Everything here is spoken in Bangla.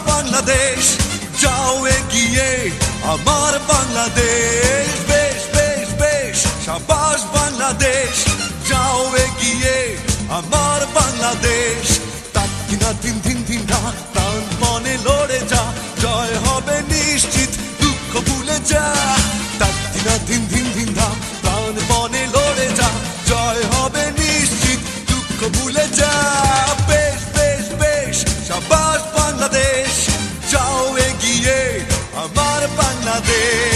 বাংলাদেশ যাও এগিয়ে আমার বাংলাদেশ বেশ বেশ বেশ সাবাস বাংলাদেশ যাও এগিয়ে আমার বাংলাদেশ তাকিনা দিন দিন দিন রাত প্রাণপণে লড়ে যা জয় হবে নিশ্চিত দুঃখ ভুলে যা তাকিনা দিন দিন দিন রাত প্রাণপণে লড়ে যা জয় হবে নিশ্চিত দুঃখ ভুলে যা বেশ বেশ বেশ সাবাস বাংলাদেশ যাও এগিয়ে আমার বাংলাদেশ